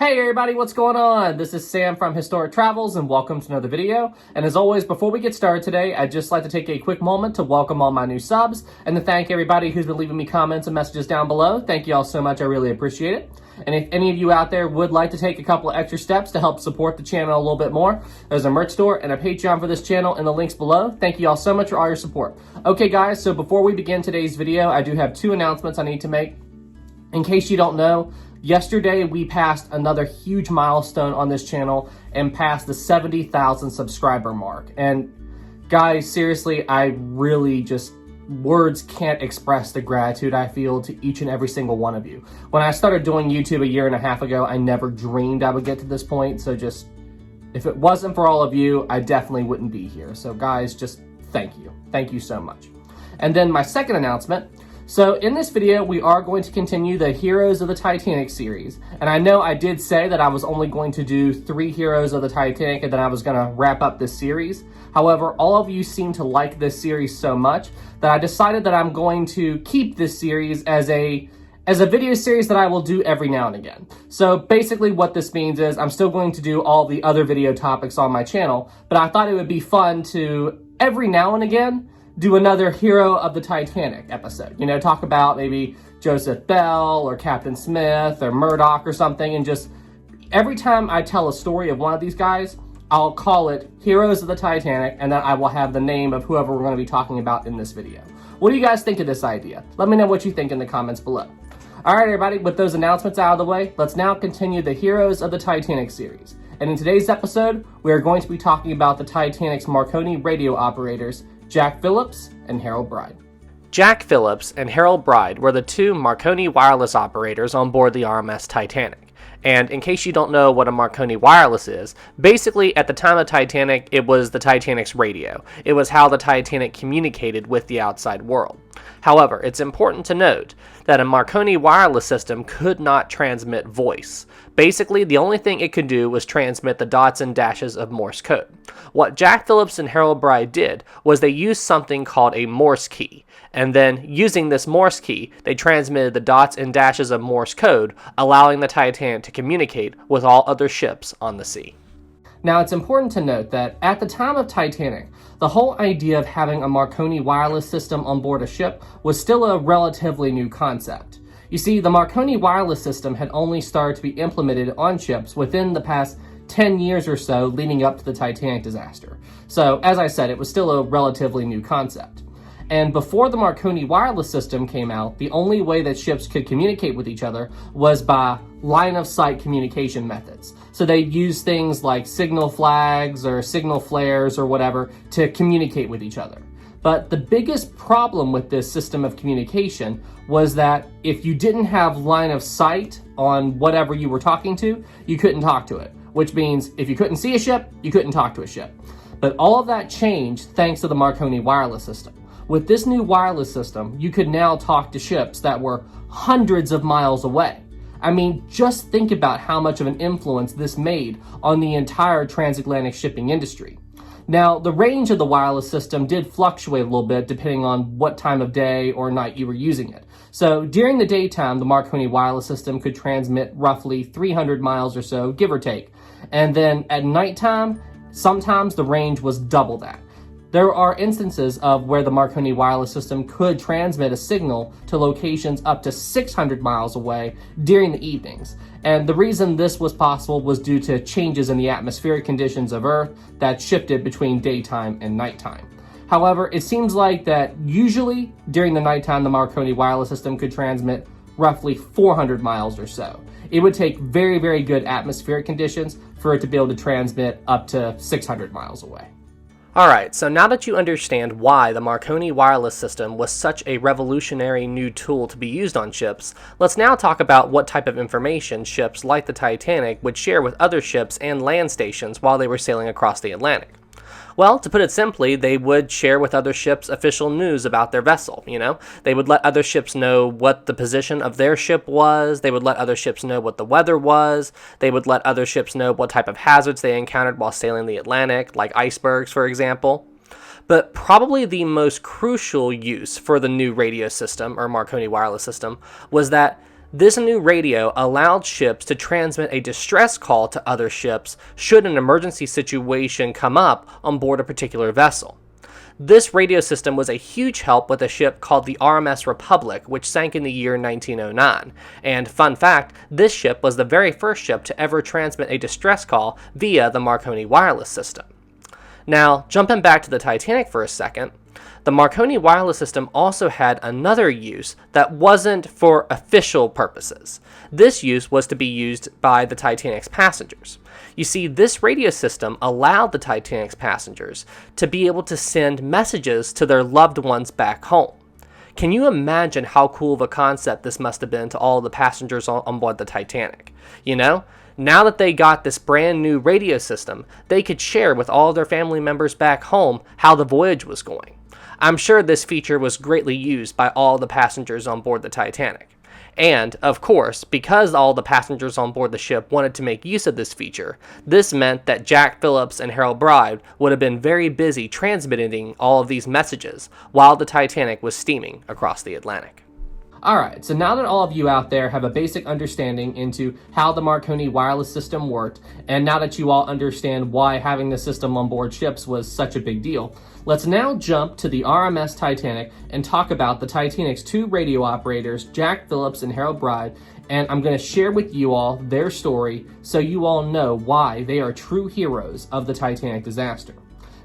Hey everybody, what's going on? This is Sam from Historic Travels and welcome to another video. And as always, before we get started today, I'd just like to take a quick moment to welcome all my new subs and to thank everybody who's been leaving me comments and messages down below. Thank you all so much, I really appreciate it. And if any of you out there would like to take a couple of extra steps to help support the channel a little bit more, there's a merch store and a Patreon for this channel in the links below. Thank you all so much for all your support. Okay guys, so before we begin today's video, I do have two announcements I need to make. In case you don't know, yesterday we passed another huge milestone on this channel and passed the 70,000 subscriber mark. And guys, seriously, I really just, words can't express the gratitude I feel to each and every single one of you. When I started doing YouTube a year and a half ago, I never dreamed I would get to this point. So just, if it wasn't for all of you, I definitely wouldn't be here. So guys, just thank you. Thank you so much. And then my second announcement. So in this video, we are going to continue the Heroes of the Titanic series. And I know I did say that I was only going to do 3 Heroes of the Titanic and then I was going to wrap up this series. However, all of you seem to like this series so much that I decided that I'm going to keep this series as a video series that I will do every now and again. So basically what this means is I'm still going to do all the other video topics on my channel, but I thought it would be fun to every now and again do another Hero of the Titanic episode. You know, talk about maybe Joseph Bell or Captain Smith or Murdoch or something, and just every time I tell a story of one of these guys, I'll call it Heroes of the Titanic, and then I will have the name of whoever we're going to be talking about in this video. What do you guys think of this idea? Let me know what you think in the comments below. Alright everybody, with those announcements out of the way, let's now continue the Heroes of the Titanic series. And in today's episode, we are going to be talking about the Titanic's Marconi radio operators, Jack Phillips and Harold Bride. Jack Phillips and Harold Bride were the 2 Marconi Wireless operators on board the RMS Titanic. And in case you don't know what a Marconi Wireless is, basically at the time of Titanic, it was the Titanic's radio. It was how the Titanic communicated with the outside world. However, it's important to note that a Marconi Wireless system could not transmit voice. Basically, the only thing it could do was transmit the dots and dashes of Morse code. What Jack Phillips and Harold Bride did was they used something called a Morse key. And then, using this Morse key, they transmitted the dots and dashes of Morse code, allowing the Titanic to communicate with all other ships on the sea. Now, it's important to note that at the time of Titanic, the whole idea of having a Marconi wireless system on board a ship was still a relatively new concept. You see, the Marconi wireless system had only started to be implemented on ships within the past 10 years or so leading up to the Titanic disaster. So, as I said, it was still a relatively new concept. And before the Marconi wireless system came out, the only way that ships could communicate with each other was by line-of-sight communication methods. So they used things like signal flags or signal flares or whatever to communicate with each other. But the biggest problem with this system of communication was that if you didn't have line of sight on whatever you were talking to, you couldn't talk to it. Which means if you couldn't see a ship, you couldn't talk to a ship. But all of that changed thanks to the Marconi wireless system. With this new wireless system, you could now talk to ships that were hundreds of miles away. I mean, just think about how much of an influence this made on the entire transatlantic shipping industry. Now, the range of the wireless system did fluctuate a little bit depending on what time of day or night you were using it. So during the daytime, the Marconi wireless system could transmit roughly 300 miles or so, give or take. And then at nighttime, sometimes the range was double that. There are instances of where the Marconi wireless system could transmit a signal to locations up to 600 miles away during the evenings. And the reason this was possible was due to changes in the atmospheric conditions of Earth that shifted between daytime and nighttime. However, it seems like that usually during the nighttime, the Marconi wireless system could transmit roughly 400 miles or so. It would take very, very good atmospheric conditions for it to be able to transmit up to 600 miles away. Alright, so now that you understand why the Marconi wireless system was such a revolutionary new tool to be used on ships, let's now talk about what type of information ships like the Titanic would share with other ships and land stations while they were sailing across the Atlantic. Well, to put it simply, they would share with other ships official news about their vessel, They would let other ships know what the position of their ship was, they would let other ships know what the weather was, they would let other ships know what type of hazards they encountered while sailing the Atlantic, like icebergs, for example. But probably the most crucial use for the new radio system, or Marconi wireless system, was that This new radio allowed ships to transmit a distress call to other ships should an emergency situation come up on board a particular vessel. This radio system was a huge help with a ship called the RMS Republic, which sank in the year 1909. And fun fact, this ship was the very first ship to ever transmit a distress call via the Marconi Wireless system. Now, jumping back to the Titanic for a second, the Marconi Wireless system also had another use that wasn't for official purposes. This use was to be used by the Titanic's passengers. You see, this radio system allowed the Titanic's passengers to be able to send messages to their loved ones back home. Can you imagine how cool of a concept this must have been to all the passengers on board the Titanic? You know? Now that they got this brand new radio system, they could share with all their family members back home how the voyage was going. I'm sure this feature was greatly used by all the passengers on board the Titanic. And, of course, because all the passengers on board the ship wanted to make use of this feature, this meant that Jack Phillips and Harold Bride would have been very busy transmitting all of these messages while the Titanic was steaming across the Atlantic. Alright, so now that all of you out there have a basic understanding into how the Marconi Wireless system worked, and now that you all understand why having the system on board ships was such a big deal, let's now jump to the RMS Titanic and talk about the Titanic's two radio operators, Jack Phillips and Harold Bride, and I'm going to share with you all their story so you all know why they are true heroes of the Titanic disaster.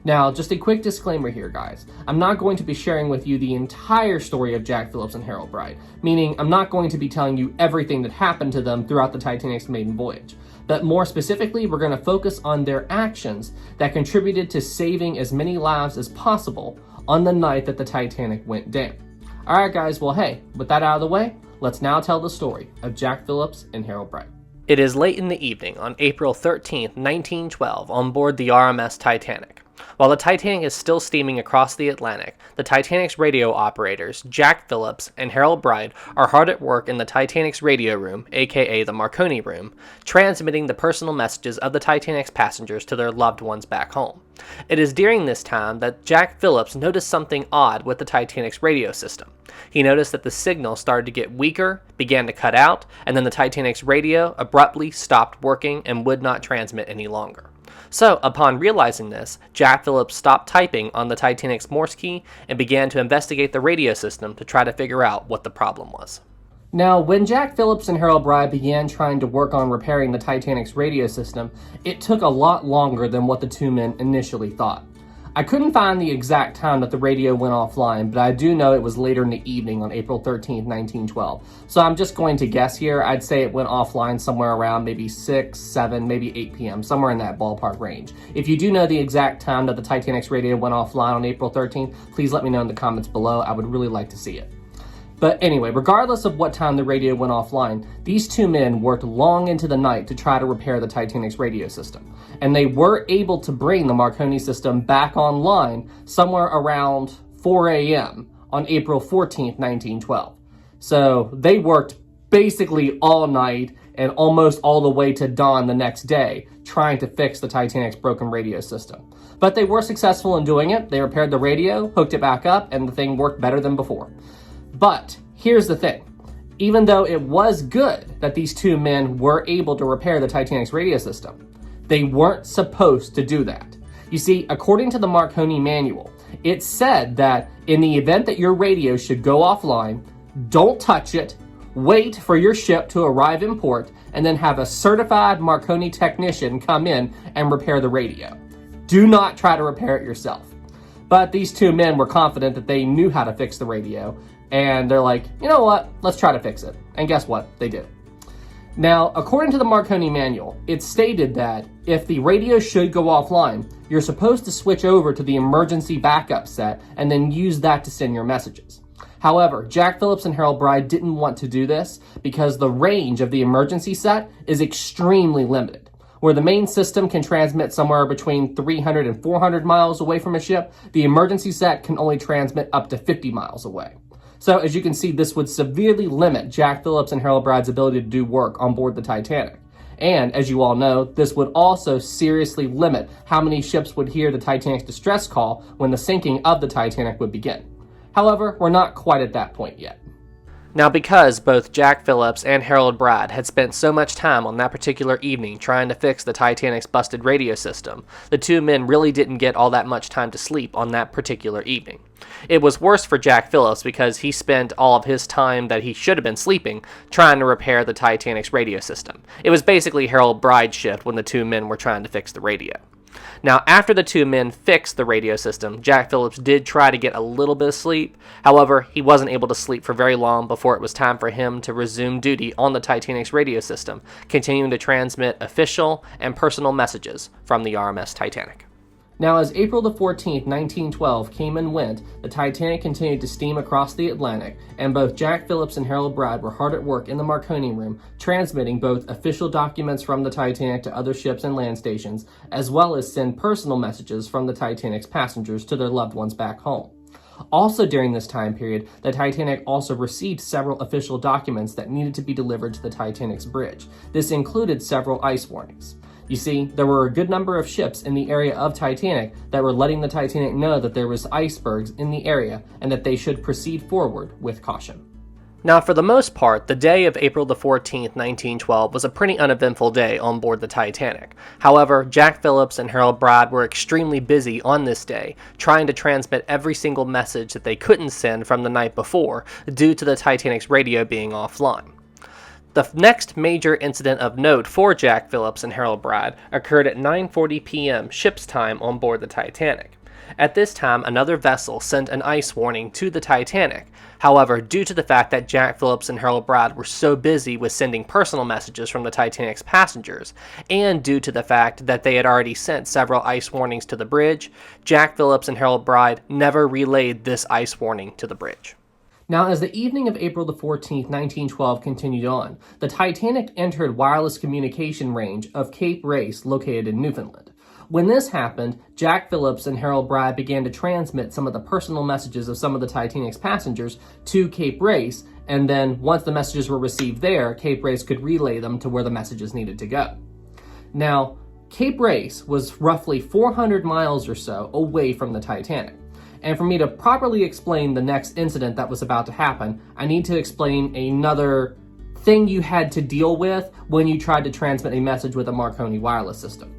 Now, just a quick disclaimer here, guys. I'm not going to be sharing with you the entire story of Jack Phillips and Harold Bride, meaning I'm not going to be telling you everything that happened to them throughout the Titanic's maiden voyage. But more specifically, we're going to focus on their actions that contributed to saving as many lives as possible on the night that the Titanic went down. Alright guys, well hey, with that out of the way, let's now tell the story of Jack Phillips and Harold Bride. It is late in the evening on April 13, 1912, on board the RMS Titanic. While the Titanic is still steaming across the Atlantic, the Titanic's radio operators, Jack Phillips and Harold Bride, are hard at work in the Titanic's radio room, aka the Marconi Room, transmitting the personal messages of the Titanic's passengers to their loved ones back home. It is during this time that Jack Phillips noticed something odd with the Titanic's radio system. He noticed that the signal started to get weaker, began to cut out, and then the Titanic's radio abruptly stopped working and would not transmit any longer. So, upon realizing this, Jack Phillips stopped typing on the Titanic's Morse key and began to investigate the radio system to try to figure out what the problem was. Now, when Jack Phillips and Harold Bride began trying to work on repairing the Titanic's radio system, it took a lot longer than what the two men initially thought. I couldn't find the exact time that the radio went offline, but I do know it was later in the evening on April 13th, 1912. So I'm just going to guess here. I'd say it went offline somewhere around maybe 6, 7, maybe 8 p.m., somewhere in that ballpark range. If you do know the exact time that the Titanic's radio went offline on April 13th, please let me know in the comments below. I would really like to see it. But anyway, regardless of what time the radio went offline, these two men worked long into the night to try to repair the Titanic's radio system. And they were able to bring the Marconi system back online somewhere around 4 a.m. on April 14th, 1912. So they worked basically all night and almost all the way to dawn the next day trying to fix the Titanic's broken radio system. But they were successful in doing it. They repaired the radio, hooked it back up, and the thing worked better than before. But here's the thing. Even though it was good that these two men were able to repair the Titanic's radio system, they weren't supposed to do that. You see, according to the Marconi manual, it said that in the event that your radio should go offline, don't touch it, wait for your ship to arrive in port, and then have a certified Marconi technician come in and repair the radio. Do not try to repair it yourself. But these two men were confident that they knew how to fix the radio, and they're like, you know what, let's try to fix it. And guess what? They did. Now, according to the Marconi manual, it stated that if the radio should go offline, you're supposed to switch over to the emergency backup set and then use that to send your messages. However, Jack Phillips and Harold Bride didn't want to do this because the range of the emergency set is extremely limited. Where the main system can transmit somewhere between 300 and 400 miles away from a ship, the emergency set can only transmit up to 50 miles away. So as you can see, this would severely limit Jack Phillips and Harold Bride's ability to do work on board the Titanic. And as you all know, this would also seriously limit how many ships would hear the Titanic's distress call when the sinking of the Titanic would begin. However, we're not quite at that point yet. Now, because both Jack Phillips and Harold Bride had spent so much time on that particular evening trying to fix the Titanic's busted radio system, the two men really didn't get all that much time to sleep on that particular evening. It was worse for Jack Phillips because he spent all of his time that he should have been sleeping trying to repair the Titanic's radio system. It was basically Harold Bride's shift when the two men were trying to fix the radio. Now, after the two men fixed the radio system, Jack Phillips did try to get a little bit of sleep. However, he wasn't able to sleep for very long before it was time for him to resume duty on the Titanic's radio system, continuing to transmit official and personal messages from the RMS Titanic. Now, as April the 14th, 1912 came and went, the Titanic continued to steam across the Atlantic, and both Jack Phillips and Harold Bride were hard at work in the Marconi Room, transmitting both official documents from the Titanic to other ships and land stations, as well as send personal messages from the Titanic's passengers to their loved ones back home. Also during this time period, the Titanic also received several official documents that needed to be delivered to the Titanic's bridge. This included several ice warnings. You see, there were a good number of ships in the area of Titanic that were letting the Titanic know that there was icebergs in the area and that they should proceed forward with caution. Now, for the most part, the day of April the 14th, 1912 was a pretty uneventful day on board the Titanic. However, Jack Phillips and Harold Bride were extremely busy on this day, trying to transmit every single message that they couldn't send from the night before due to the Titanic's radio being offline. The next major incident of note for Jack Phillips and Harold Bride occurred at 9:40 p.m. ship's time on board the Titanic. At this time, another vessel sent an ice warning to the Titanic. However, due to the fact that Jack Phillips and Harold Bride were so busy with sending personal messages from the Titanic's passengers, and due to the fact that they had already sent several ice warnings to the bridge, Jack Phillips and Harold Bride never relayed this ice warning to the bridge. Now, as the evening of April the 14th, 1912 continued on, the Titanic entered wireless communication range of Cape Race, located in Newfoundland. When this happened, Jack Phillips and Harold Bride began to transmit some of the personal messages of some of the Titanic's passengers to Cape Race, and then once the messages were received there, Cape Race could relay them to where the messages needed to go. Now, Cape Race was roughly 400 miles or so away from the Titanic. And for me to properly explain the next incident that was about to happen, I need to explain another thing you had to deal with when you tried to transmit a message with a Marconi Wireless system.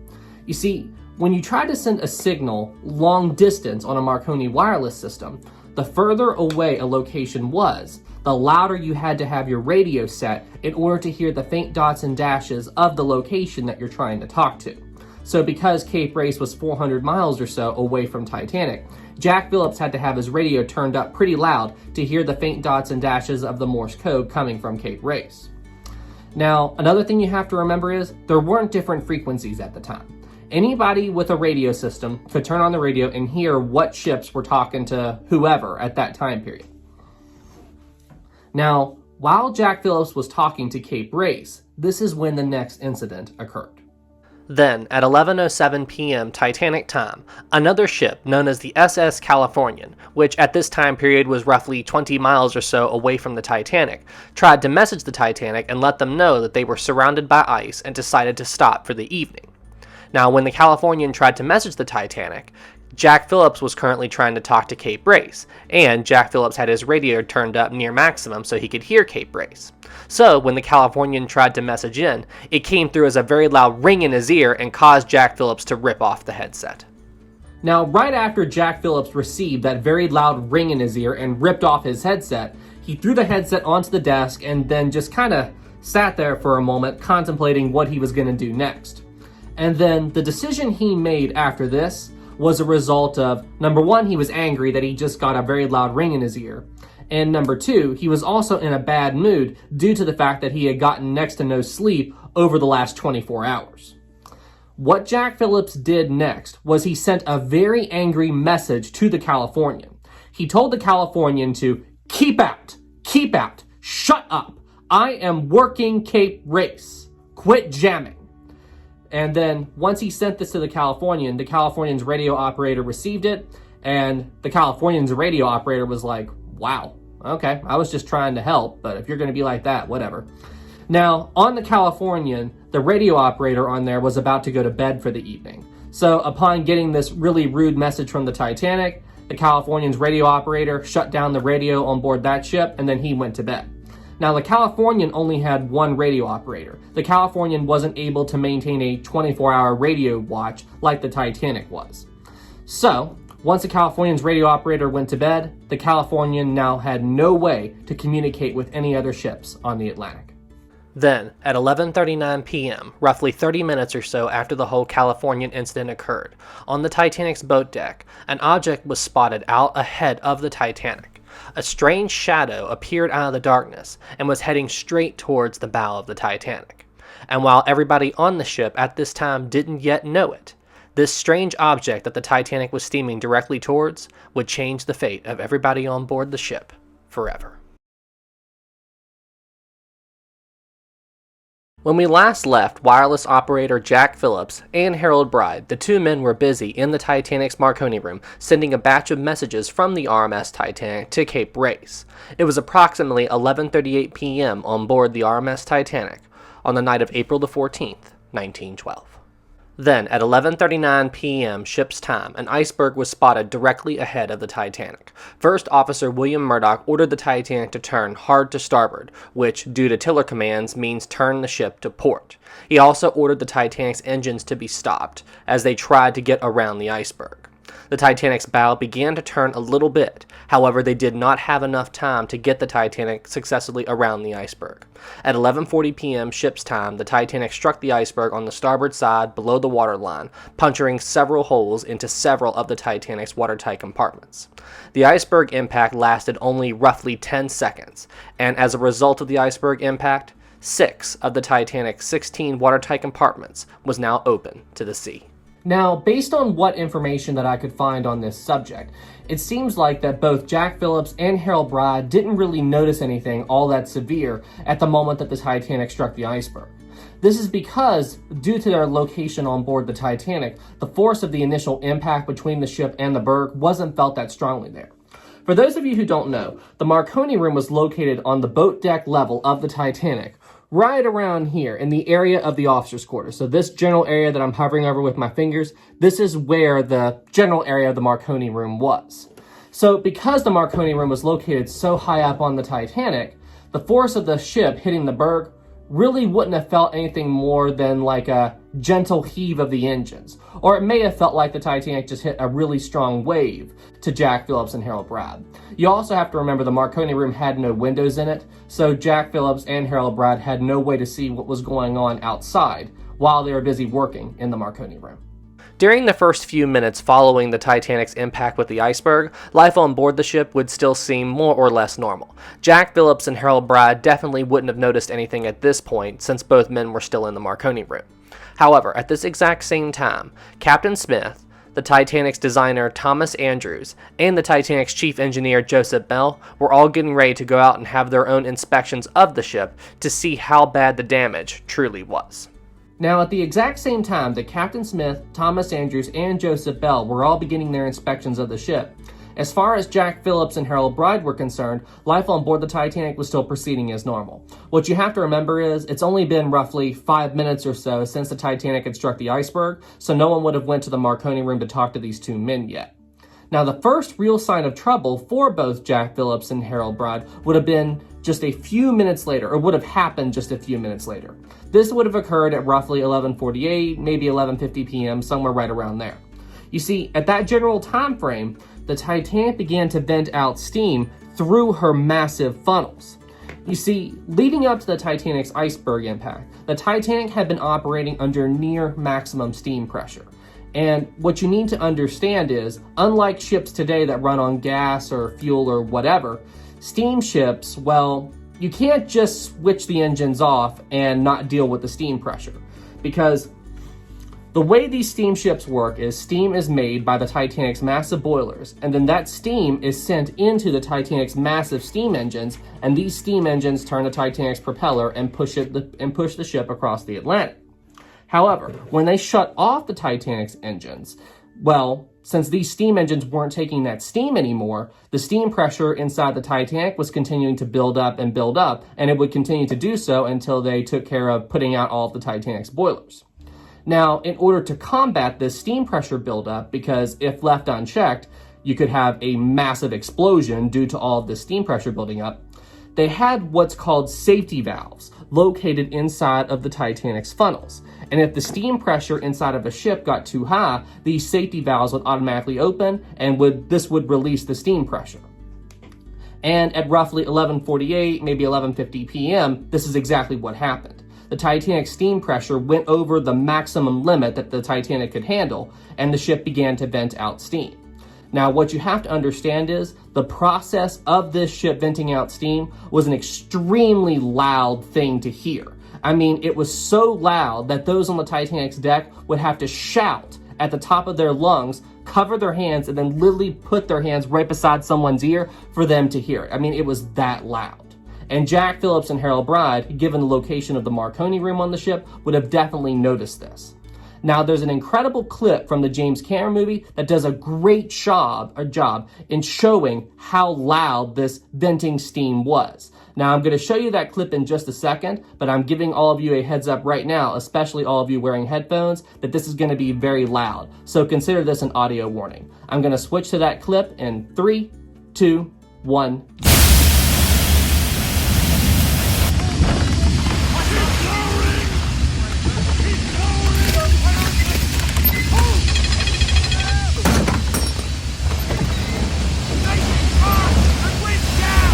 You see, when you tried to send a signal long distance on a Marconi Wireless system, the further away a location was, the louder you had to have your radio set in order to hear the faint dots and dashes of the location that you're trying to talk to. So because Cape Race was 400 miles or so away from Titanic, Jack Phillips had to have his radio turned up pretty loud to hear the faint dots and dashes of the Morse code coming from Cape Race. Now, another thing you have to remember is there weren't different frequencies at the time. Anybody with a radio system could turn on the radio and hear what ships were talking to whoever at that time period. Now, while Jack Phillips was talking to Cape Race, this is when the next incident occurred. Then, at 11:07 p.m. Titanic time, another ship known as the SS Californian, which at this time period was roughly 20 miles or so away from the Titanic, tried to message the Titanic and let them know that they were surrounded by ice and decided to stop for the evening. Now, when the Californian tried to message the Titanic, Jack Phillips was currently trying to talk to Cape Race, and Jack Phillips had his radio turned up near maximum so he could hear Cape Race. So, when the Californian tried to message in, it came through as a very loud ring in his ear and caused Jack Phillips to rip off the headset. Now, right after Jack Phillips received that very loud ring in his ear and ripped off his headset, he threw the headset onto the desk and then just kind of sat there for a moment contemplating what he was going to do next. And then the decision he made after this was a result of, number one, he was angry that he just got a very loud ring in his ear. And number two, he was also in a bad mood due to the fact that he had gotten next to no sleep over the last 24 hours. What Jack Phillips did next was he sent a very angry message to the Californian. He told the Californian to keep out, shut up. I am working Cape Race. Quit jamming. And then once he sent this to the Californian's radio operator received it, and the Californian's radio operator was like, wow, okay, I was just trying to help, but if you're going to be like that, whatever. Now, on the Californian, the radio operator on there was about to go to bed for the evening. So upon getting this really rude message from the Titanic, the Californian's radio operator shut down the radio on board that ship, and then he went to bed. Now, the Californian only had one radio operator. The Californian wasn't able to maintain a 24-hour radio watch like the Titanic was. So, once the Californian's radio operator went to bed, the Californian now had no way to communicate with any other ships on the Atlantic. Then, at 11:39 p.m., roughly 30 minutes or so after the whole Californian incident occurred, on the Titanic's boat deck, an object was spotted out ahead of the Titanic. A strange shadow appeared out of the darkness and was heading straight towards the bow of the Titanic. And while everybody on the ship at this time didn't yet know it, this strange object that the Titanic was steaming directly towards would change the fate of everybody on board the ship forever. When we last left wireless operator Jack Phillips and Harold Bride, the two men were busy in the Titanic's Marconi Room sending a batch of messages from the RMS Titanic to Cape Race. It was approximately 11:38 p.m. on board the RMS Titanic on the night of April the 14th, 1912. Then, at 11:39 p.m. ship's time, an iceberg was spotted directly ahead of the Titanic. First Officer William Murdoch ordered the Titanic to turn hard to starboard, which, due to tiller commands, means turn the ship to port. He also ordered the Titanic's engines to be stopped, as they tried to get around the iceberg. The Titanic's bow began to turn a little bit, however they did not have enough time to get the Titanic successfully around the iceberg. At 11:40 p.m. ship's time, the Titanic struck the iceberg on the starboard side below the waterline, puncturing several holes into several of the Titanic's watertight compartments. The iceberg impact lasted only roughly 10 seconds, and as a result of the iceberg impact, 6 of the Titanic's 16 watertight compartments was now open to the sea. Now, based on what information that I could find on this subject, it seems like that both Jack Phillips and Harold Bride didn't really notice anything all that severe at the moment that the Titanic struck the iceberg. This is because, due to their location on board the Titanic, the force of the initial impact between the ship and the berg wasn't felt that strongly there. For those of you who don't know, the Marconi Room was located on the boat deck level of the Titanic, right around here in the area of the officer's quarters. So this general area that I'm hovering over with my fingers, this is where the general area of the Marconi Room was. So because the Marconi Room was located so high up on the Titanic, the force of the ship hitting the berg really wouldn't have felt anything more than like a gentle heave of the engines. Or it may have felt like the Titanic just hit a really strong wave to Jack Phillips and Harold Bride. You also have to remember the Marconi Room had no windows in it, so Jack Phillips and Harold Bride had no way to see what was going on outside while they were busy working in the Marconi Room. During the first few minutes following the Titanic's impact with the iceberg, life on board the ship would still seem more or less normal. Jack Phillips and Harold Bride definitely wouldn't have noticed anything at this point since both men were still in the Marconi Room. However, at this exact same time, Captain Smith, the Titanic's designer Thomas Andrews, and the Titanic's chief engineer Joseph Bell were all getting ready to go out and have their own inspections of the ship to see how bad the damage truly was. Now, at the exact same time that Captain Smith, Thomas Andrews, and Joseph Bell were all beginning their inspections of the ship, as far as Jack Phillips and Harold Bride were concerned, life on board the Titanic was still proceeding as normal. What you have to remember is, it's only been roughly 5 minutes or so since the Titanic had struck the iceberg, so no one would have went to the Marconi Room to talk to these two men yet. Now, the first real sign of trouble for both Jack Phillips and Harold Bride would have been just a few minutes later, or would have happened just a few minutes later. This would have occurred at roughly 11:48, maybe 11:50 p.m., somewhere right around there. You see, at that general time frame, the Titanic began to vent out steam through her massive funnels. You see, leading up to the Titanic's iceberg impact, the Titanic had been operating under near maximum steam pressure. And what you need to understand is, unlike ships today that run on gas or fuel or whatever, steamships, well, you can't just switch the engines off and not deal with the steam pressure. Because the way these steamships work is steam is made by the Titanic's massive boilers, and then that steam is sent into the Titanic's massive steam engines, and these steam engines turn the Titanic's propeller and push the ship across the Atlantic. However, when they shut off the Titanic's engines, well, since these steam engines weren't taking that steam anymore, the steam pressure inside the Titanic was continuing to build up, and it would continue to do so until they took care of putting out all of the Titanic's boilers. Now, in order to combat this steam pressure buildup, because if left unchecked, you could have a massive explosion due to all of the steam pressure building up, they had what's called safety valves located inside of the Titanic's funnels. And if the steam pressure inside of a ship got too high, these safety valves would automatically open and this would release the steam pressure. And at roughly 11:48, maybe 11:50 p.m., this is exactly what happened. The Titanic's steam pressure went over the maximum limit that the Titanic could handle, and the ship began to vent out steam. Now, what you have to understand is the process of this ship venting out steam was an extremely loud thing to hear. I mean, it was so loud that those on the Titanic's deck would have to shout at the top of their lungs, cover their hands, and then literally put their hands right beside someone's ear for them to hear. I mean, it was that loud. And Jack Phillips and Harold Bride, given the location of the Marconi Room on the ship, would have definitely noticed this. Now, there's an incredible clip from the James Cameron movie that does a great job in showing how loud this venting steam was. Now, I'm going to show you that clip in just a second, but I'm giving all of you a heads up right now, especially all of you wearing headphones, that this is going to be very loud. So consider this an audio warning. I'm going to switch to that clip in 3, 2, 1.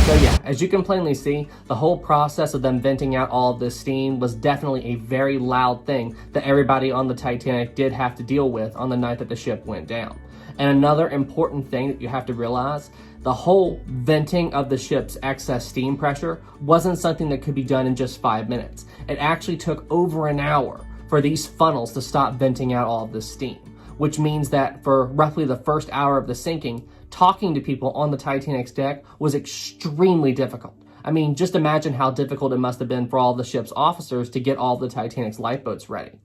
So yeah, as you can plainly see, the whole process of them venting out all of this steam was definitely a very loud thing that everybody on the Titanic did have to deal with on the night that the ship went down. And another important thing that you have to realize, the whole venting of the ship's excess steam pressure wasn't something that could be done in just 5 minutes. It actually took over an hour for these funnels to stop venting out all of this steam, which means that for roughly the first hour of the sinking, talking to people on the Titanic's deck was extremely difficult. I mean, just imagine how difficult it must have been for all the ship's officers to get all the Titanic's lifeboats ready.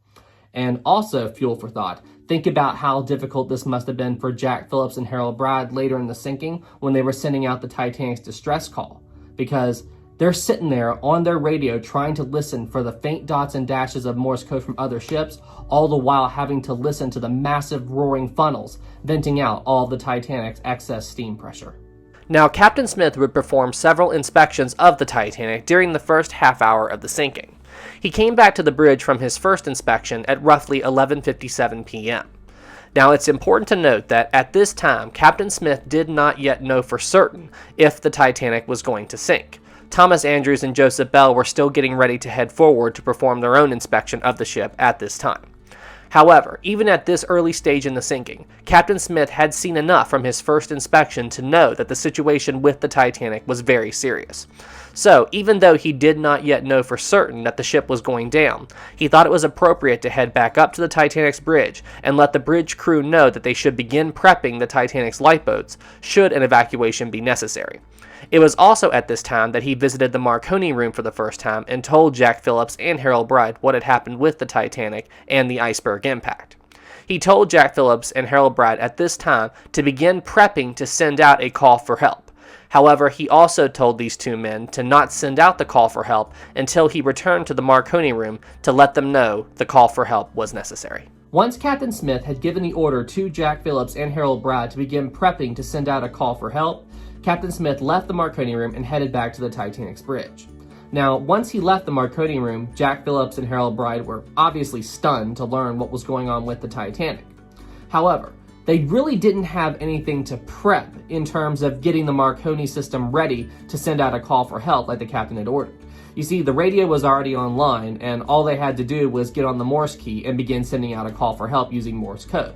And also, fuel for thought, think about how difficult this must have been for Jack Phillips and Harold Bride later in the sinking when they were sending out the Titanic's distress call, because they're sitting there on their radio trying to listen for the faint dots and dashes of Morse code from other ships, all the while having to listen to the massive roaring funnels venting out all the Titanic's excess steam pressure. Now, Captain Smith would perform several inspections of the Titanic during the first half hour of the sinking. He came back to the bridge from his first inspection at roughly 11:57 p.m. Now, it's important to note that at this time, Captain Smith did not yet know for certain if the Titanic was going to sink. Thomas Andrews and Joseph Bell were still getting ready to head forward to perform their own inspection of the ship at this time. However, even at this early stage in the sinking, Captain Smith had seen enough from his first inspection to know that the situation with the Titanic was very serious. So, even though he did not yet know for certain that the ship was going down, he thought it was appropriate to head back up to the Titanic's bridge and let the bridge crew know that they should begin prepping the Titanic's lifeboats should an evacuation be necessary. It was also at this time that he visited the Marconi Room for the first time and told Jack Phillips and Harold Bride what had happened with the Titanic and the iceberg impact. He told Jack Phillips and Harold Bride at this time to begin prepping to send out a call for help. However, he also told these two men to not send out the call for help until he returned to the Marconi Room to let them know the call for help was necessary. Once Captain Smith had given the order to Jack Phillips and Harold Bride to begin prepping to send out a call for help, Captain Smith left the Marconi Room and headed back to the Titanic's bridge. Now, once he left the Marconi Room, Jack Phillips and Harold Bride were obviously stunned to learn what was going on with the Titanic. However, they really didn't have anything to prep in terms of getting the Marconi system ready to send out a call for help like the captain had ordered. You see, the radio was already online, and all they had to do was get on the Morse key and begin sending out a call for help using Morse code.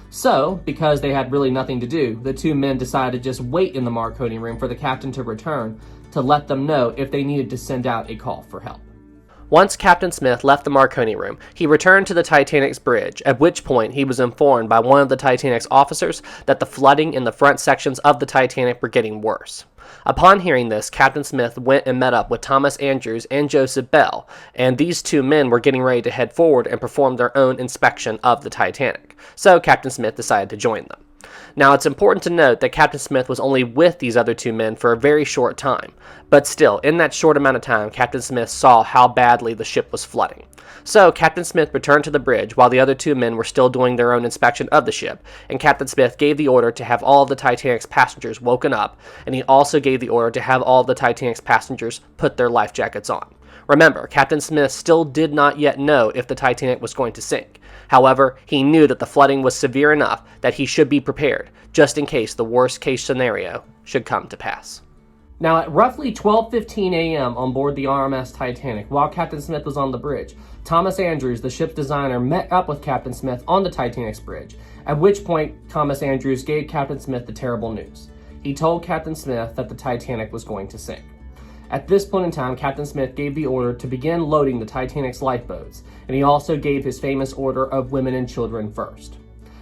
So, because they had really nothing to do, the two men decided to just wait in the Marconi Room for the captain to return to let them know if they needed to send out a call for help. Once Captain Smith left the Marconi Room, he returned to the Titanic's bridge, at which point he was informed by one of the Titanic's officers that the flooding in the front sections of the Titanic were getting worse. Upon hearing this, Captain Smith went and met up with Thomas Andrews and Joseph Bell, and these two men were getting ready to head forward and perform their own inspection of the Titanic. So Captain Smith decided to join them. Now, it's important to note that Captain Smith was only with these other two men for a very short time, but still, in that short amount of time, Captain Smith saw how badly the ship was flooding. So, Captain Smith returned to the bridge while the other two men were still doing their own inspection of the ship, and Captain Smith gave the order to have all of the Titanic's passengers woken up, and he also gave the order to have all of the Titanic's passengers put their life jackets on. Remember, Captain Smith still did not yet know if the Titanic was going to sink. However, he knew that the flooding was severe enough that he should be prepared, just in case the worst-case scenario should come to pass. Now, at roughly 12:15 a.m. on board the RMS Titanic, while Captain Smith was on the bridge, Thomas Andrews, the ship's designer, met up with Captain Smith on the Titanic's bridge, at which point Thomas Andrews gave Captain Smith the terrible news. He told Captain Smith that the Titanic was going to sink. At this point in time, Captain Smith gave the order to begin loading the Titanic's lifeboats, and he also gave his famous order of women and children first.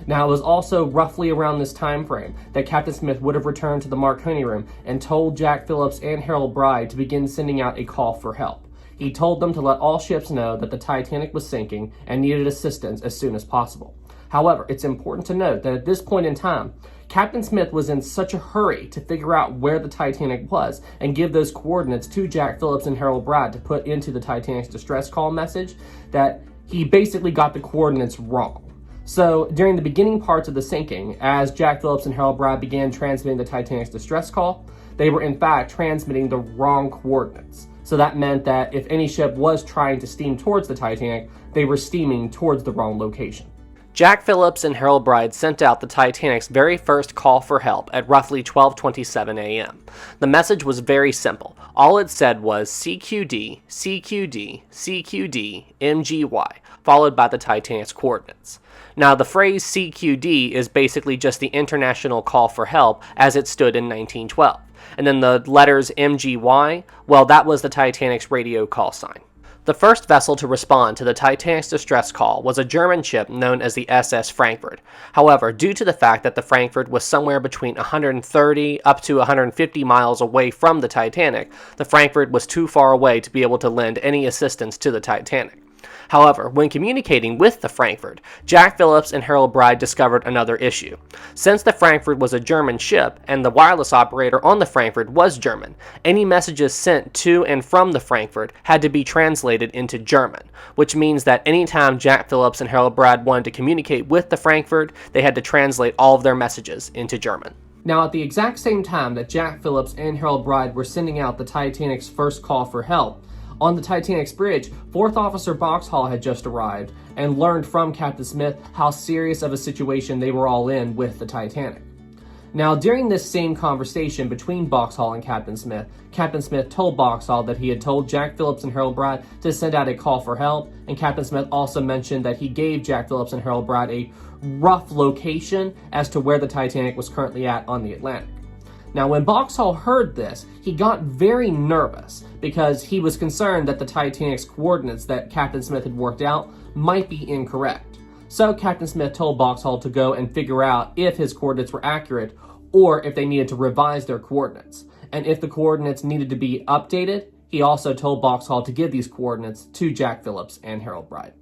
Now, it was also roughly around this time frame that Captain Smith would have returned to the Marconi Room and told Jack Phillips and Harold Bride to begin sending out a call for help. He told them to let all ships know that the Titanic was sinking and needed assistance as soon as possible. However, it's important to note that at this point in time, Captain Smith was in such a hurry to figure out where the Titanic was and give those coordinates to Jack Phillips and Harold Bride to put into the Titanic's distress call message that he basically got the coordinates wrong. So during the beginning parts of the sinking, as Jack Phillips and Harold Bride began transmitting the Titanic's distress call, they were in fact transmitting the wrong coordinates. So that meant that if any ship was trying to steam towards the Titanic, they were steaming towards the wrong location. Jack Phillips and Harold Bride sent out the Titanic's very first call for help at roughly 12:27 a.m. The message was very simple. All it said was CQD, CQD, CQD, MGY, followed by the Titanic's coordinates. Now, the phrase CQD is basically just the international call for help as it stood in 1912. And then the letters MGY, well, that was the Titanic's radio call sign. The first vessel to respond to the Titanic's distress call was a German ship known as the SS Frankfurt. However, due to the fact that the Frankfurt was somewhere between 130 up to 150 miles away from the Titanic, the Frankfurt was too far away to be able to lend any assistance to the Titanic. However, when communicating with the Frankfurt, Jack Phillips and Harold Bride discovered another issue. Since the Frankfurt was a German ship and the wireless operator on the Frankfurt was German, any messages sent to and from the Frankfurt had to be translated into German, which means that anytime Jack Phillips and Harold Bride wanted to communicate with the Frankfurt, they had to translate all of their messages into German. Now, at the exact same time that Jack Phillips and Harold Bride were sending out the Titanic's first call for help, on the Titanic's bridge, 4th Officer Boxhall had just arrived and learned from Captain Smith how serious of a situation they were all in with the Titanic. Now, during this same conversation between Boxhall and Captain Smith told Boxhall that he had told Jack Phillips and Harold Bride to send out a call for help, and Captain Smith also mentioned that he gave Jack Phillips and Harold Bride a rough location as to where the Titanic was currently at on the Atlantic. Now, when Boxhall heard this, he got very nervous because he was concerned that the Titanic's coordinates that Captain Smith had worked out might be incorrect. So Captain Smith told Boxhall to go and figure out if his coordinates were accurate or if they needed to revise their coordinates. And if the coordinates needed to be updated, he also told Boxhall to give these coordinates to Jack Phillips and Harold Bride.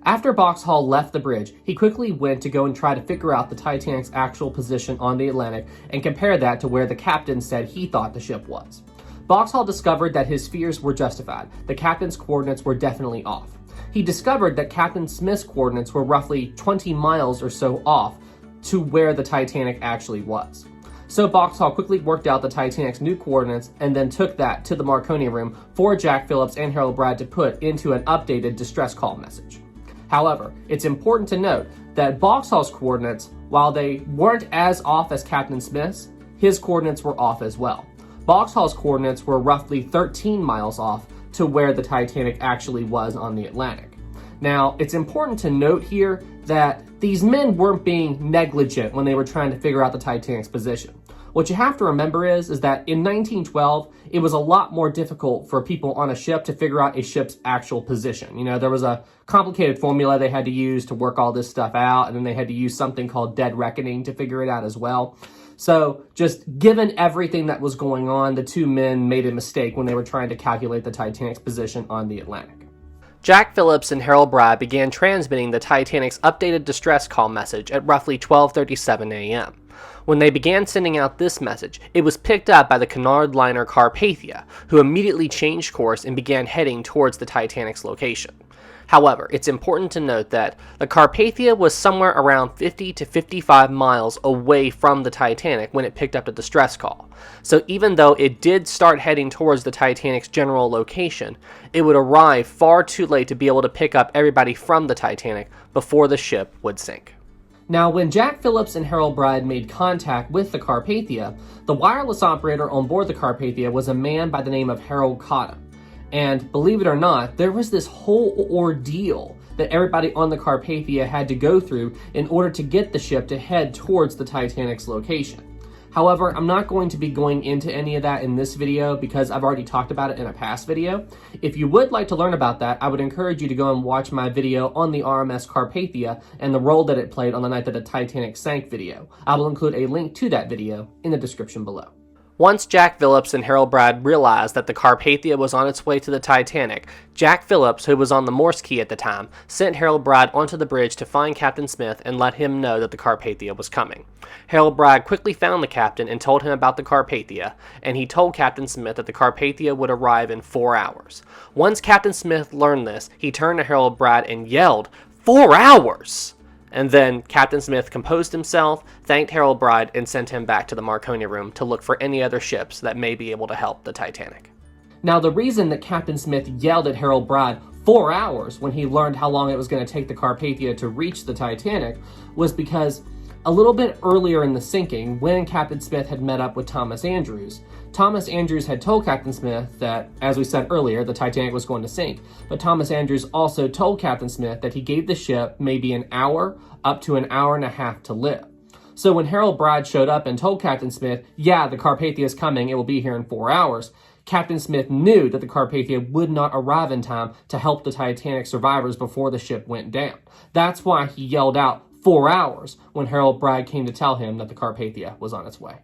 After Boxhall left the bridge, he quickly went to go and try to figure out the Titanic's actual position on the Atlantic and compare that to where the captain said he thought the ship was. Boxhall discovered that his fears were justified. The captain's coordinates were definitely off. He discovered that Captain Smith's coordinates were roughly 20 miles or so off to where the Titanic actually was. So Boxhall quickly worked out the Titanic's new coordinates and then took that to the Marconi Room for Jack Phillips and Harold Bride to put into an updated distress call message. However, it's important to note that Boxhall's coordinates, while they weren't as off as Captain Smith's, his coordinates were off as well. Boxhall's coordinates were roughly 13 miles off to where the Titanic actually was on the Atlantic. Now, it's important to note here that these men weren't being negligent when they were trying to figure out the Titanic's position. What you have to remember is that in 1912, it was a lot more difficult for people on a ship to figure out a ship's actual position. You know, there was a complicated formula they had to use to work all this stuff out, and then they had to use something called dead reckoning to figure it out as well. So just given everything that was going on, the two men made a mistake when they were trying to calculate the Titanic's position on the Atlantic. Jack Phillips and Harold Bride began transmitting the Titanic's updated distress call message at roughly 12:37 a.m. When they began sending out this message, it was picked up by the Cunard liner Carpathia, who immediately changed course and began heading towards the Titanic's location. However, it's important to note that the Carpathia was somewhere around 50 to 55 miles away from the Titanic when it picked up the distress call. So even though it did start heading towards the Titanic's general location, it would arrive far too late to be able to pick up everybody from the Titanic before the ship would sink. Now, when Jack Phillips and Harold Bride made contact with the Carpathia, the wireless operator on board the Carpathia was a man by the name of Harold Cotta. And believe it or not, there was this whole ordeal that everybody on the Carpathia had to go through in order to get the ship to head towards the Titanic's location. However, I'm not going to be going into any of that in this video because I've already talked about it in a past video. If you would like to learn about that, I would encourage you to go and watch my video on the RMS Carpathia and the role that it played on the night that the Titanic sank video. I will include a link to that video in the description below. Once Jack Phillips and Harold Bride realized that the Carpathia was on its way to the Titanic, Jack Phillips, who was on the Morse key at the time, sent Harold Bride onto the bridge to find Captain Smith and let him know that the Carpathia was coming. Harold Bride quickly found the captain and told him about the Carpathia, and he told Captain Smith that the Carpathia would arrive in 4 hours. Once Captain Smith learned this, he turned to Harold Bride and yelled, "4 hours!" And then Captain Smith composed himself, thanked Harold Bride, and sent him back to the Marconi Room to look for any other ships that may be able to help the Titanic. Now, the reason that Captain Smith yelled at Harold Bride 4 hours when he learned how long it was going to take the Carpathia to reach the Titanic was because a little bit earlier in the sinking, when Captain Smith had met up with Thomas Andrews had told Captain Smith that, as we said earlier, the Titanic was going to sink. But Thomas Andrews also told Captain Smith that he gave the ship maybe an hour up to an hour and a half to live. So when Harold Bride showed up and told Captain Smith, yeah, the Carpathia is coming, it will be here in 4 hours, Captain Smith knew that the Carpathia would not arrive in time to help the Titanic survivors before the ship went down. That's why he yelled out 4 hours when Harold Bride came to tell him that the Carpathia was on its way.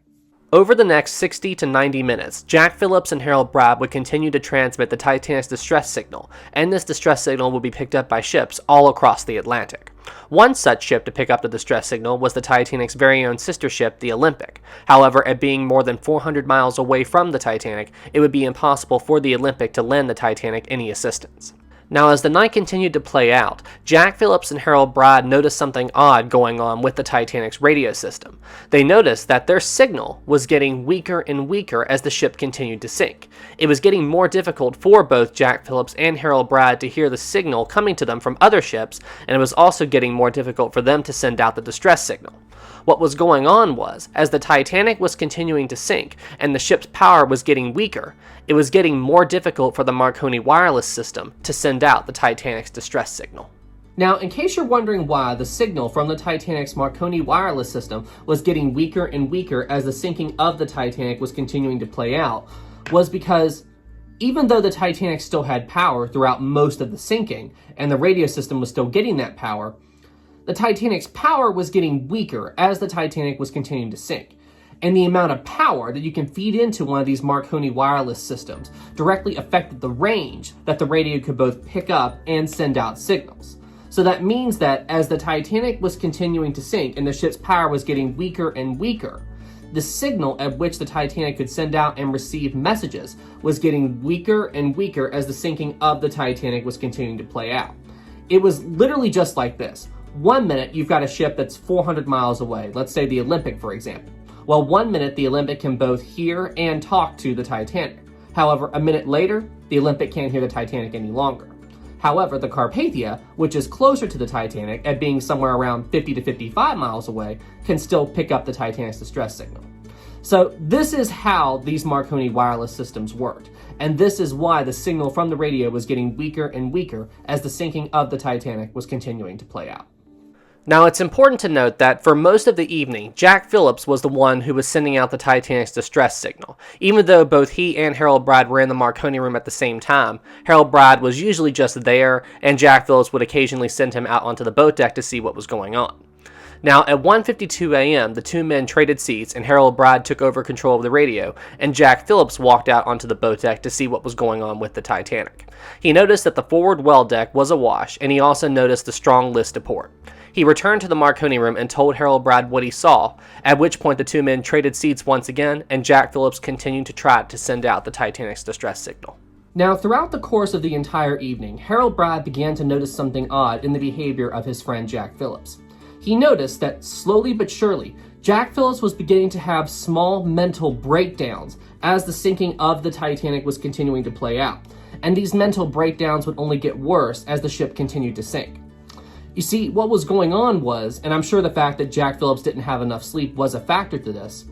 Over the next 60 to 90 minutes, Jack Phillips and Harold Bride would continue to transmit the Titanic's distress signal, and this distress signal would be picked up by ships all across the Atlantic. One such ship to pick up the distress signal was the Titanic's very own sister ship, the Olympic. However, at being more than 400 miles away from the Titanic, it would be impossible for the Olympic to lend the Titanic any assistance. Now, as the night continued to play out, Jack Phillips and Harold Bride noticed something odd going on with the Titanic's radio system. They noticed that their signal was getting weaker and weaker as the ship continued to sink. It was getting more difficult for both Jack Phillips and Harold Bride to hear the signal coming to them from other ships, and it was also getting more difficult for them to send out the distress signal. What was going on was, as the Titanic was continuing to sink and the ship's power was getting weaker, it was getting more difficult for the Marconi Wireless system to send out the Titanic's distress signal. Now, in case you're wondering why the signal from the Titanic's Marconi Wireless system was getting weaker and weaker as the sinking of the Titanic was continuing to play out, was because even though the Titanic still had power throughout most of the sinking, and the radio system was still getting that power, the Titanic's power was getting weaker as the Titanic was continuing to sink. And the amount of power that you can feed into one of these Marconi Wireless systems directly affected the range that the radio could both pick up and send out signals. So that means that as the Titanic was continuing to sink and the ship's power was getting weaker and weaker, the signal at which the Titanic could send out and receive messages was getting weaker and weaker as the sinking of the Titanic was continuing to play out. It was literally just like this. 1 minute, you've got a ship that's 400 miles away, let's say the Olympic, for example. Well, 1 minute, the Olympic can both hear and talk to the Titanic. However, a minute later, the Olympic can't hear the Titanic any longer. However, the Carpathia, which is closer to the Titanic at being somewhere around 50 to 55 miles away, can still pick up the Titanic's distress signal. So this is how these Marconi Wireless systems worked, and this is why the signal from the radio was getting weaker and weaker as the sinking of the Titanic was continuing to play out. Now, it's important to note that for most of the evening, Jack Phillips was the one who was sending out the Titanic's distress signal. Even though both he and Harold Bride were in the Marconi Room at the same time, Harold Bride was usually just there, and Jack Phillips would occasionally send him out onto the boat deck to see what was going on. Now, at 1:52 a.m., the two men traded seats, and Harold Bride took over control of the radio, and Jack Phillips walked out onto the boat deck to see what was going on with the Titanic. He noticed that the forward well deck was awash, and he also noticed the strong list to port. He returned to the Marconi Room and told Harold Bride what he saw, at which point the two men traded seats once again, and Jack Phillips continued to try to send out the Titanic's distress signal. Now, throughout the course of the entire evening, Harold Bride began to notice something odd in the behavior of his friend Jack Phillips. He noticed that slowly but surely, Jack Phillips was beginning to have small mental breakdowns as the sinking of the Titanic was continuing to play out. And these mental breakdowns would only get worse as the ship continued to sink. You see, what was going on was, and I'm sure the fact that Jack Phillips didn't have enough sleep was a factor to this,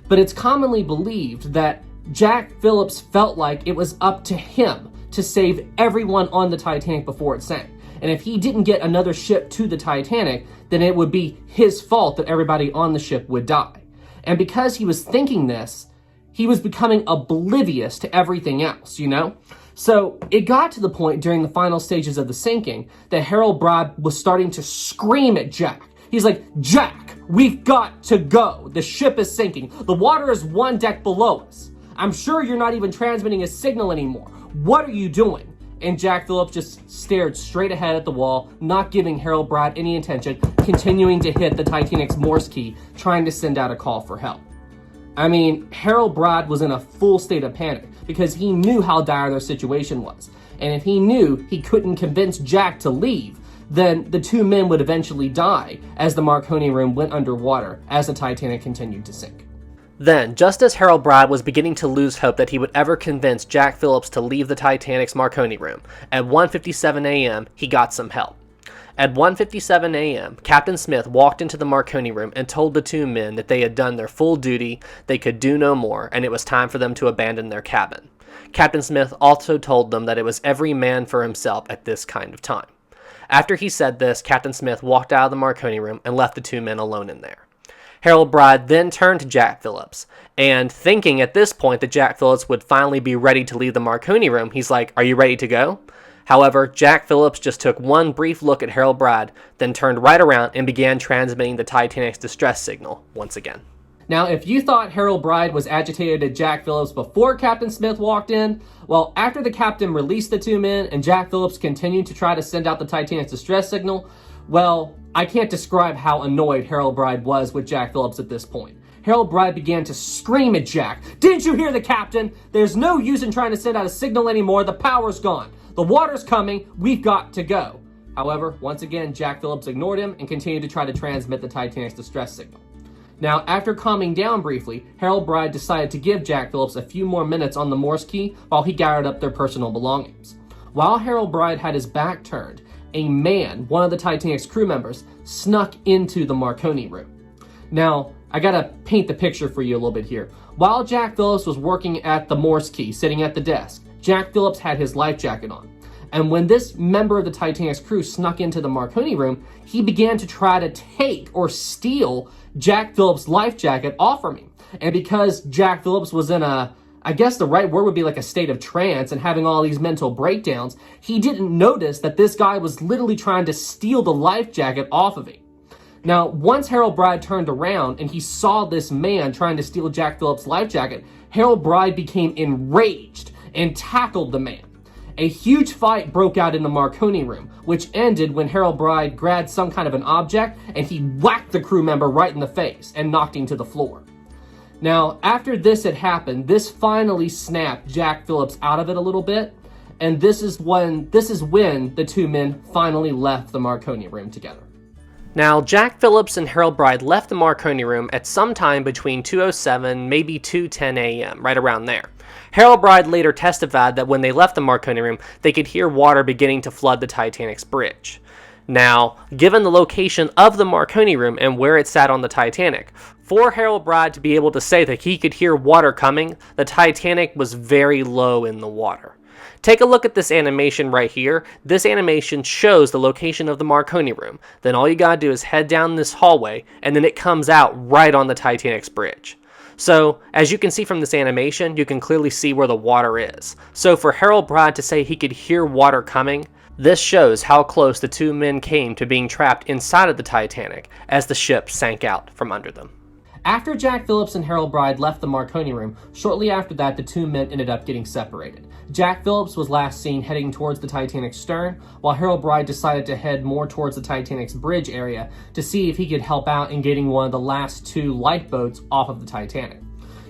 but it's commonly believed that Jack Phillips felt like it was up to him to save everyone on the Titanic before it sank. And if he didn't get another ship to the Titanic, then it would be his fault that everybody on the ship would die. And because he was thinking this, he was becoming oblivious to everything else, you know? So it got to the point during the final stages of the sinking that Harold Bride was starting to scream at Jack. He's like, "Jack, we've got to go. The ship is sinking. The water is one deck below us. I'm sure you're not even transmitting a signal anymore. What are you doing?" And Jack Phillips just stared straight ahead at the wall, not giving Harold Bride any attention, continuing to hit the Titanic's Morse key, trying to send out a call for help. I mean, Harold Bride was in a full state of panic because he knew how dire their situation was. And if he knew he couldn't convince Jack to leave, then the two men would eventually die as the Marconi Room went underwater as the Titanic continued to sink. Then, just as Harold Bride was beginning to lose hope that he would ever convince Jack Phillips to leave the Titanic's Marconi Room, at 1:57 a.m., he got some help. At 1:57 a.m., Captain Smith walked into the Marconi Room and told the two men that they had done their full duty, they could do no more, and it was time for them to abandon their cabin. Captain Smith also told them that it was every man for himself at this kind of time. After he said this, Captain Smith walked out of the Marconi Room and left the two men alone in there. Harold Bride then turned to Jack Phillips, and thinking at this point that Jack Phillips would finally be ready to leave the Marconi Room, he's like, "Are you ready to go?" However, Jack Phillips just took one brief look at Harold Bride, then turned right around and began transmitting the Titanic's distress signal once again. Now, if you thought Harold Bride was agitated at Jack Phillips before Captain Smith walked in, well, after the captain released the two men and Jack Phillips continued to try to send out the Titanic's distress signal, well, I can't describe how annoyed Harold Bride was with Jack Phillips at this point. Harold Bride began to scream at Jack, "Didn't you hear the captain? There's no use in trying to send out a signal anymore. The power's gone. The water's coming. We've got to go." However, once again, Jack Phillips ignored him and continued to try to transmit the Titanic's distress signal. Now, after calming down briefly, Harold Bride decided to give Jack Phillips a few more minutes on the Morse key while he gathered up their personal belongings. While Harold Bride had his back turned, a man, one of the Titanic's crew members, snuck into the Marconi Room. Now, I gotta paint the picture for you a little bit here. While Jack Phillips was working at the Morse key, sitting at the desk, Jack Phillips had his life jacket on. And when this member of the Titanic's crew snuck into the Marconi Room, he began to try to take or steal Jack Phillips' life jacket off from him. And because Jack Phillips was in I guess the right word would be like a state of trance and having all these mental breakdowns, he didn't notice that this guy was literally trying to steal the life jacket off of him. Now, once Harold Bride turned around and he saw this man trying to steal Jack Phillips' life jacket, Harold Bride became enraged and tackled the man. A huge fight broke out in the Marconi Room, which ended when Harold Bride grabbed some kind of an object and he whacked the crew member right in the face and knocked him to the floor. Now, after this had happened, this finally snapped Jack Phillips out of it a little bit, and this is when the two men finally left the Marconi Room together. Now, Jack Phillips and Harold Bride left the Marconi Room at some time between 2:07, maybe 2:10 a.m., right around there. Harold Bride later testified that when they left the Marconi Room, they could hear water beginning to flood the Titanic's bridge. Now, given the location of the Marconi Room and where it sat on the Titanic, for Harold Bride to be able to say that he could hear water coming, the Titanic was very low in the water. Take a look at this animation right here. This animation shows the location of the Marconi Room. Then all you gotta do is head down this hallway, and then it comes out right on the Titanic's bridge. So, as you can see from this animation, you can clearly see where the water is. So for Harold Bride to say he could hear water coming, this shows how close the two men came to being trapped inside of the Titanic as the ship sank out from under them. After Jack Phillips and Harold Bride left the Marconi Room, shortly after that, the two men ended up getting separated. Jack Phillips was last seen heading towards the Titanic's stern, while Harold Bride decided to head more towards the Titanic's bridge area to see if he could help out in getting one of the last two lifeboats off of the Titanic.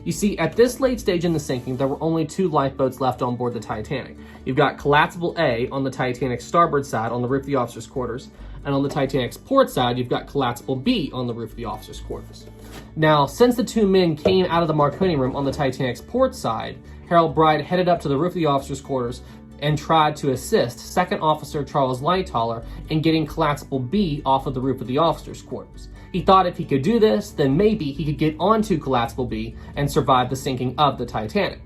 You see, at this late stage in the sinking, there were only two lifeboats left on board the Titanic. You've got Collapsible A on the Titanic's starboard side on the roof of the officers' quarters, and on the Titanic's port side, you've got Collapsible B on the roof of the officers' quarters. Now, since the two men came out of the Marconi Room on the Titanic's port side, Harold Bride headed up to the roof of the officers' quarters and tried to assist Second Officer Charles Lightoller in getting Collapsible B off of the roof of the officers' quarters. He thought if he could do this, then maybe he could get onto Collapsible B and survive the sinking of the Titanic.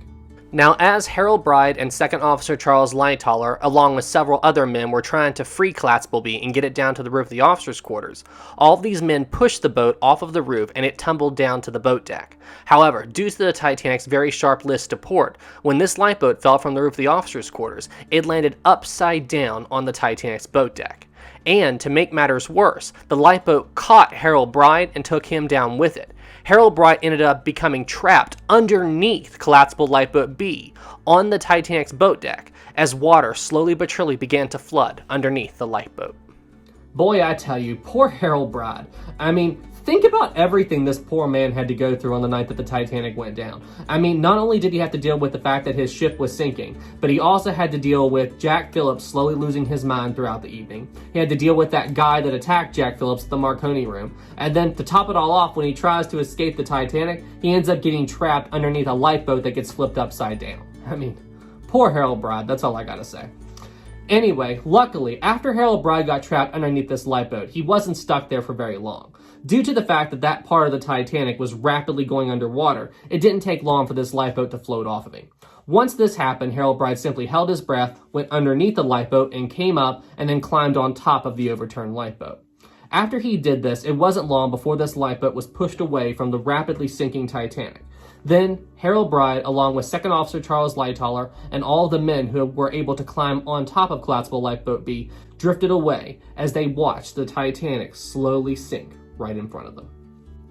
Now, as Harold Bride and Second Officer Charles Lightoller, along with several other men, were trying to free Collapsible B and get it down to the roof of the officers' quarters, all of these men pushed the boat off of the roof and it tumbled down to the boat deck. However, due to the Titanic's very sharp list to port, when this lifeboat fell from the roof of the officers' quarters, it landed upside down on the Titanic's boat deck. And to make matters worse, the lifeboat caught Harold Bride and took him down with it. Harold Bride ended up becoming trapped underneath Collapsible Lifeboat B on the Titanic's boat deck as water slowly but surely began to flood underneath the lifeboat. Boy, I tell you, poor Harold Bride. I mean, think about everything this poor man had to go through on the night that the Titanic went down. I mean, not only did he have to deal with the fact that his ship was sinking, but he also had to deal with Jack Phillips slowly losing his mind throughout the evening. He had to deal with that guy that attacked Jack Phillips at the Marconi Room. And then to top it all off, when he tries to escape the Titanic, he ends up getting trapped underneath a lifeboat that gets flipped upside down. I mean, poor Harold Bride, that's all I gotta say. Anyway, luckily, after Harold Bride got trapped underneath this lifeboat, he wasn't stuck there for very long. Due to the fact that that part of the Titanic was rapidly going underwater, it didn't take long for this lifeboat to float off of him. Once this happened, Harold Bride simply held his breath, went underneath the lifeboat, and came up and then climbed on top of the overturned lifeboat. After he did this, it wasn't long before this lifeboat was pushed away from the rapidly sinking Titanic. Then, Harold Bride, along with Second Officer Charles Lightoller and all the men who were able to climb on top of Collapsible Lifeboat B, drifted away as they watched the Titanic slowly sink right in front of them.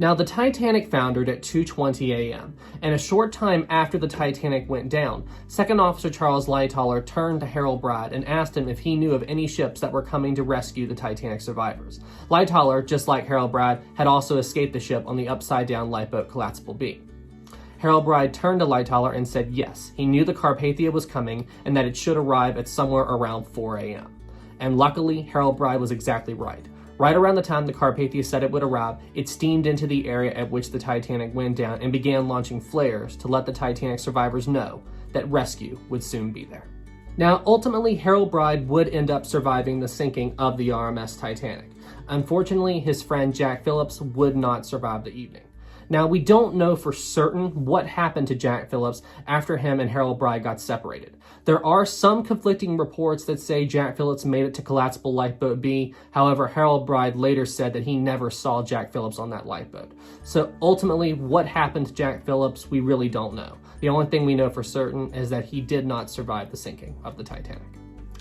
Now, the Titanic foundered at 2:20 a.m., and a short time after the Titanic went down, Second Officer Charles Lightoller turned to Harold Bride and asked him if he knew of any ships that were coming to rescue the Titanic survivors. Lightoller, just like Harold Bride, had also escaped the ship on the upside-down lifeboat Collapsible B. Harold Bride turned to Lightoller and said yes, he knew the Carpathia was coming and that it should arrive at somewhere around 4 a.m. And luckily, Harold Bride was exactly right. Right around the time the Carpathia said it would arrive, it steamed into the area at which the Titanic went down and began launching flares to let the Titanic survivors know that rescue would soon be there. Now, ultimately, Harold Bride would end up surviving the sinking of the RMS Titanic. Unfortunately, his friend Jack Phillips would not survive the evening. Now, we don't know for certain what happened to Jack Phillips after him and Harold Bride got separated. There are some conflicting reports that say Jack Phillips made it to Collapsible Lifeboat B. However, Harold Bride later said that he never saw Jack Phillips on that lifeboat. So ultimately, what happened to Jack Phillips, we really don't know. The only thing we know for certain is that he did not survive the sinking of the Titanic.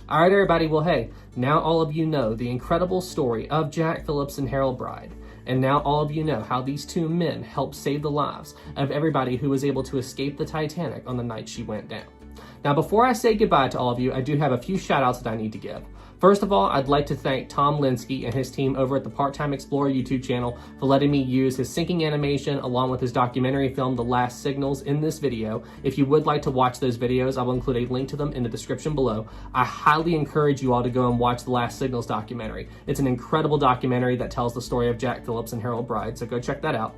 All right, everybody, well, hey, now all of you know the incredible story of Jack Phillips and Harold Bride. And now all of you know how these two men helped save the lives of everybody who was able to escape the Titanic on the night she went down. Now, before I say goodbye to all of you, I do have a few shout outs that I need to give. First of all, I'd like to thank Tom Linsky and his team over at the Part-Time Explorer YouTube channel for letting me use his sinking animation along with his documentary film, The Last Signals, in this video. If you would like to watch those videos, I will include a link to them in the description below. I highly encourage you all to go and watch The Last Signals documentary. It's an incredible documentary that tells the story of Jack Phillips and Harold Bride, so go check that out.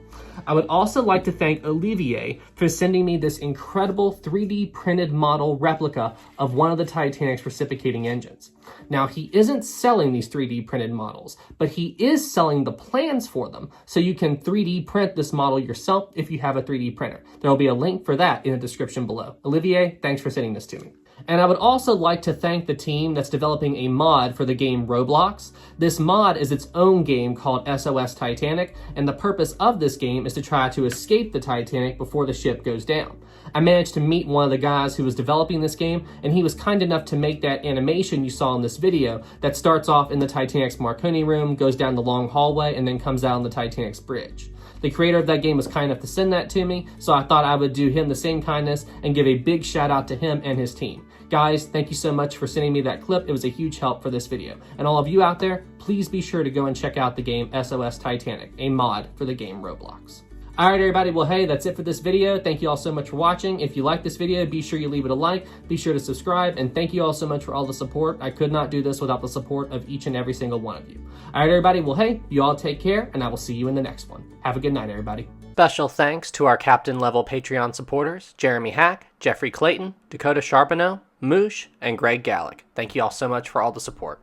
I would also like to thank Olivier for sending me this incredible 3D printed model replica of one of the Titanic's reciprocating engines. Now, he isn't selling these 3D printed models, but he is selling the plans for them, so you can 3D print this model yourself if you have a 3D printer. There will be a link for that in the description below. Olivier, thanks for sending this to me. And I would also like to thank the team that's developing a mod for the game Roblox. This mod is its own game called SOS Titanic, and the purpose of this game is to try to escape the Titanic before the ship goes down. I managed to meet one of the guys who was developing this game, and he was kind enough to make that animation you saw in this video that starts off in the Titanic's Marconi Room, goes down the long hallway, and then comes out on the Titanic's bridge. The creator of that game was kind enough to send that to me, so I thought I would do him the same kindness and give a big shout out to him and his team. Guys, thank you so much for sending me that clip. It was a huge help for this video. And all of you out there, please be sure to go and check out the game SOS Titanic, a mod for the game Roblox. Alright everybody, well hey, that's it for this video. Thank you all so much for watching. If you like this video, be sure you leave it a like, be sure to subscribe, and thank you all so much for all the support. I could not do this without the support of each and every single one of you. Alright everybody, well hey, you all take care, and I will see you in the next one. Have a good night everybody. Special thanks to our captain level Patreon supporters, Jeremy Hack, Jeffrey Clayton, Dakota Charbonneau, Moosh, and Greg Gallick. Thank you all so much for all the support.